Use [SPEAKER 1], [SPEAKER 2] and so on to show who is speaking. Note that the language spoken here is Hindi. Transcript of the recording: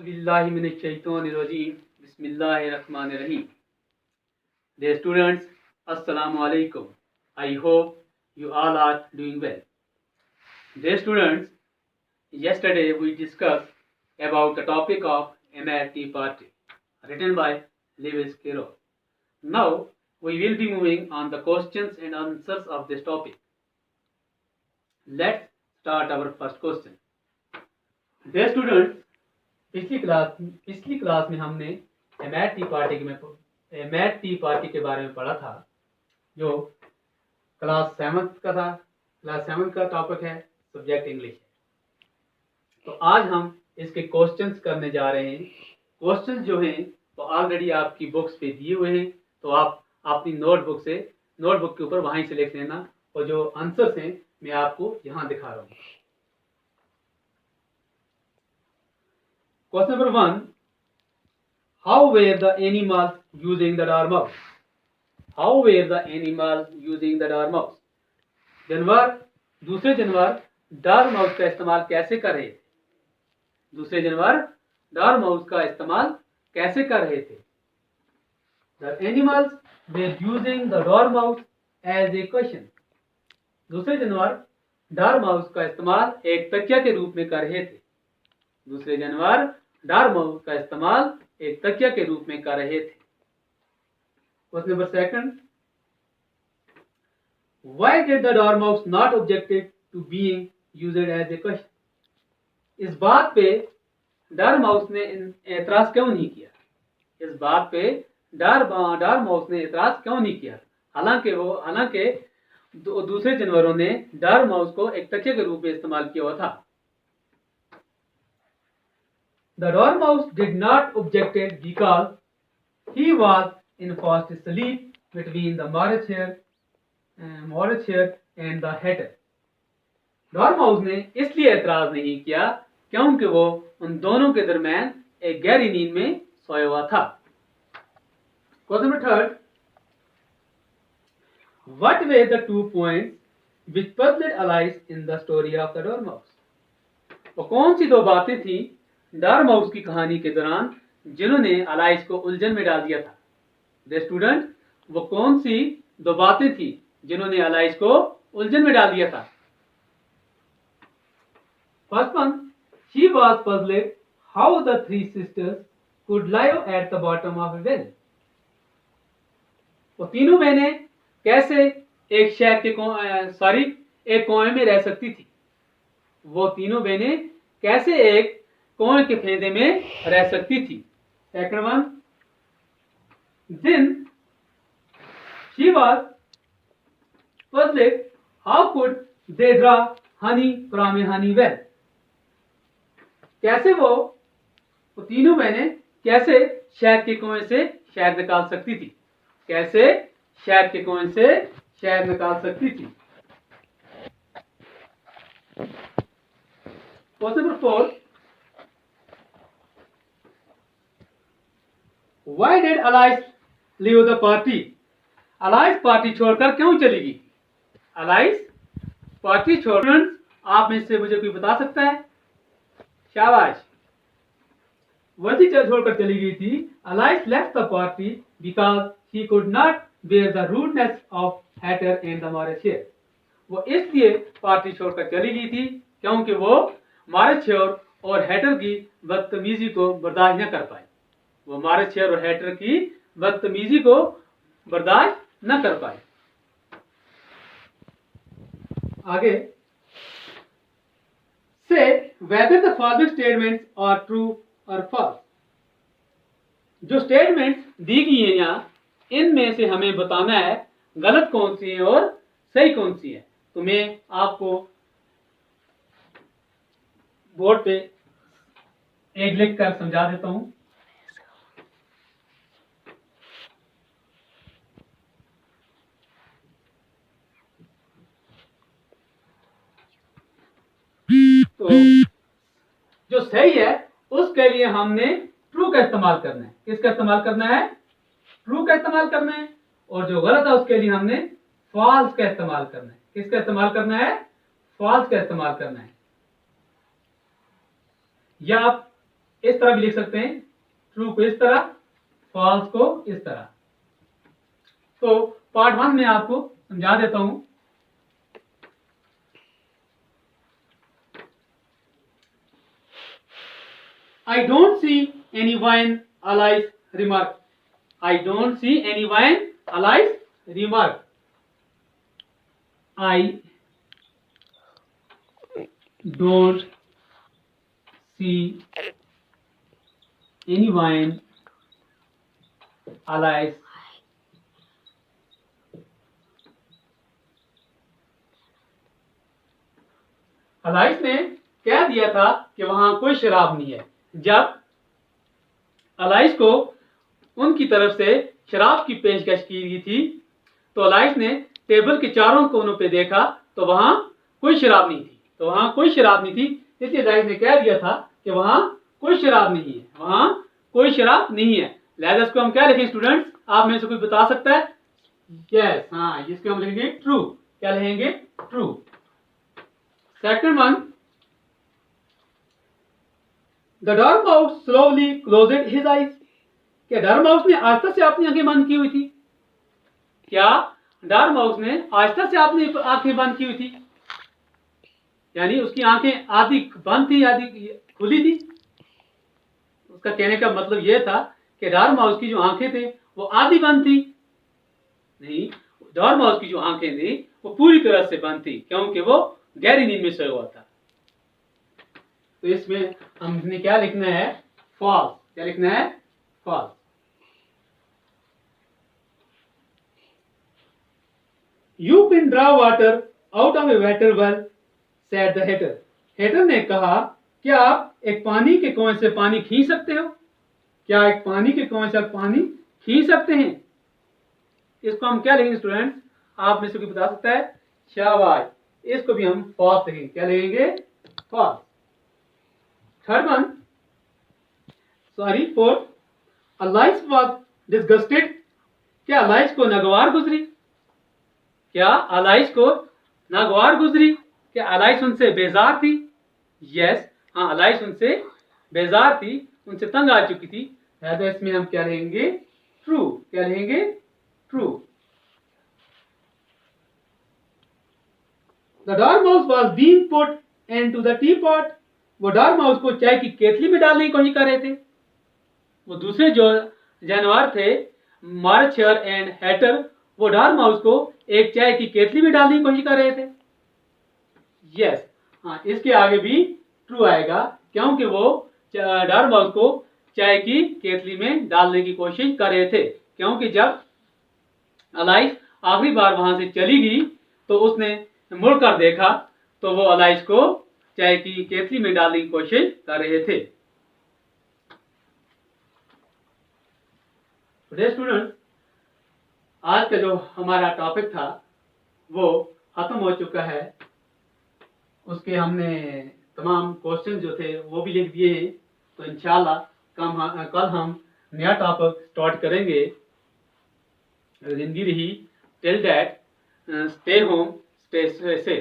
[SPEAKER 1] बिल्लाहिमिनश्शैतानिर्रजीम बिस्मिल्लाहिर्रहमानिर्रहीम। Dear students, Assalamu alaikum. I hope you all are doing well. Dear students, yesterday we discussed about the topic of Emir Tea Party, written by Lewis Carroll. Now we will be moving on the questions and answers of this topic. Let's start our first question. Dear students, पिछली क्लास में हमने एमएट टी पार्टी के बारे में पढ़ा था, जो क्लास 7 का था। क्लास 7 का टॉपिक है सब्जेक्ट इंग्लिश है। तो आज हम इसके क्वेश्चंस करने जा रहे हैं। क्वेश्चंस जो हैं वो ऑलरेडी आपकी बुक्स पे दिए हुए हैं, तो आप अपनी नोटबुक के ऊपर वहीं से लिख लेना, और जो आंसर्स हैं मैं आपको यहाँ दिखा रहा हूँ। Question number 1. How were the animals using the dormouse? How were the animals using the dormouse? दूसरे जानवर डॉर्माउस का इस्तेमाल कैसे कर रहे थे? दूसरे जानवर डॉर्माउस का इस्तेमाल कैसे कर रहे थे? The animals were using the dormouse as a cushion. दूसरे जानवर डॉर्माउस का इस्तेमाल एक तकिया के रूप में कर रहे थे। दूसरे जानवर डॉर्माउस का इस्तेमाल एक तकिया के रूप में कर रहे थे। Question number 2. Why did the dormouse not objected to being used as a cushion? इस बात पे डॉर्माउस ने एतराज क्यों नहीं किया? इस बात पे डॉर्माउस ने एतराज क्यों नहीं किया? हालांकि दूसरे जानवरों ने डॉर्माउस को एक तकिया के रूप में इस्तेमाल किया हुआ था। The dormouse did not objected because he was in fast sleep between the Mauritius and the hatter. डॉर्माउस ने इसलिए एतराज नहीं किया क्योंकि वो उन दोनों के दरमियान एक गहरी नींद में सोया हुआ था। Question number 3. What were the 2 points which puzzled Alice in the story of the dormouse? वो कौन सी 2 बातें थी डॉर्माउस की कहानी के दौरान जिन्होंने अलाइस को उलझन में डाल दिया था? द स्टूडेंट, वो कौन सी 2 बातें थी जिन्होंने अलाइस को उलझन में डाल दिया था? First one, she was puzzled how the 3 sisters could live at the bottom of a well. वो तीनों बहनें कैसे एक कुएं में रह सकती थी? वो तीनों बहनें कैसे एक कुएं के फेंदे में रह सकती थी? Second one, then she was puzzled how could they draw honey from a honey well. कैसे वो तीनों बहनें कैसे शहद के कुएं से शहद निकाल सकती थी? कैसे शहद के कुएं से शहद निकाल सकती थी? Question number 4. Why did Alice leave the party? Alice party छोड़कर क्यों चली गई? Alice पार्टी छोड़कर, आप में से मुझे कोई बता सकता है? शाबाश, वही छोड़कर चली गई थी। Alice left the party because she could not bear the rudeness of Hatter and the Mauritius. वो इसलिए पार्टी छोड़कर चली गई थी क्योंकि वो मॉरिशस और हैटर की बदतमीजी को बर्दाश्त न कर पाई। वो मॉरिशस और हैटर की बदतमीजी को बर्दाश्त न कर पाए। आगे, से whether the following statements are true or false. जो स्टेटमेंट्स दी गई हैं यहाँ, इनमें से हमें बताना है गलत कौन सी है और सही कौन सी है। तो मैं आपको बोर्ड पे एक लिख कर समझा देता हूं। तो जो सही है उसके लिए हमने ट्रू का इस्तेमाल करना है। किसका इस्तेमाल करना है? ट्रू का इस्तेमाल करना है। और जो गलत है उसके लिए हमने फॉल्स का इस्तेमाल करना है। किसका इस्तेमाल करना है? फॉल्स का इस्तेमाल करना है। या आप इस तरह भी लिख सकते हैं, ट्रू को इस तरह, फॉल्स को इस तरह। तो पार्ट 1 में आपको समझा देता हूं। I don't see any wine, Alice remarked. I don't see any wine, Alice remarked. I don't see any wine, Alice Alice ने कह दिया था कि वहां कोई शराब नहीं है। जब अलाइस को उनकी तरफ से शराब की पेशकश की गई थी तो अलाइस ने टेबल के चारों कोनों पे देखा तो वहां कोई शराब नहीं थी। तो वहां कोई शराब नहीं थी, इसलिए अलाइस ने कह दिया था कि वहां कोई शराब नहीं है, वहां कोई शराब नहीं है। लिहाजा इसको हम क्या लिखें स्टूडेंट्स, आप में से कोई बता सकता है? यस, हाँ, इसको हम लिखेंगे ट्रू। क्या लिखेंगे? True. Second one, the dormouse slowly closed his eyes. क्या डॉर्माउस ने आस्था से अपनी आंखें बंद की हुई थी? क्या डॉर्माउस ने आस्था से अपनी आंखें बंद की हुई थी? यानी उसकी आंखें आधी बंद थी आधी खुली थी। उसका कहने का मतलब यह था कि डॉर्माउस की जो आंखें थे वो आधी बंद थी। नहीं, डॉर्माउस की जो आंखें थी वो पूरी तरह से बंद थी, क्योंकि वो गहरी नींद में सोया हुआ था। तो इसमें हमने क्या लिखना है? फॉल्स। क्या लिखना है? False. You can draw water out of a water well, said the hatter. Hatter ने कहा, क्या आप एक पानी के कुएं से पानी खींच सकते हो? क्या एक पानी के कुएं से पानी खींच सकते हैं? इसको हम क्या लिखेंगे स्टूडेंट? आप में से कोई बता सकता है? शाबाश, इसको भी हम फॉल्स लिखेंगे। क्या लिखेंगे? False. Third one, sorry fourth, Alice was disgusted. क्या अलाइस को नागवार गुजरी? क्या अलाइस को नागवार गुजरी? क्या अलाइस उनसे बेजार थी? यस, हाँ, अलाइस उनसे बेजार थी, उनसे तंग आ चुकी थी। लिहाजा इसमें हम क्या लेंगे? ट्रू। क्या लेंगे? True. The dormouse was being put into the teapot. वो डॉर्माउस को चाय की केतली में डालने की कोशिश कर रहे थे। वो दूसरे जो जानवर थे, मार्चर एंड हैटर, वो डॉर्माउस को एक चाय की केतली में डालने की कोशिश कर रहे थे। यस, हाँ, इसके आगे भी ट्रू आएगा, क्योंकि वो डॉर्माउस को चाय की केतली में डालने की कोशिश कर रहे थे। क्योंकि जब अलाइस आखिरी बार वहां से चली गई तो उसने मुड़कर देखा तो वो अलाइस को चाय की केतली में डालने की कोशिश कर रहे थे। स्टूडेंट, आज का जो हमारा टॉपिक था वो खत्म हो चुका है। उसके हमने तमाम क्वेश्चन जो थे वो भी लिख दिए हैं। तो इंशाल्लाह कल हम नया टॉपिक स्टार्ट करेंगे। जिंदगी रही, till that stay home, stay safe.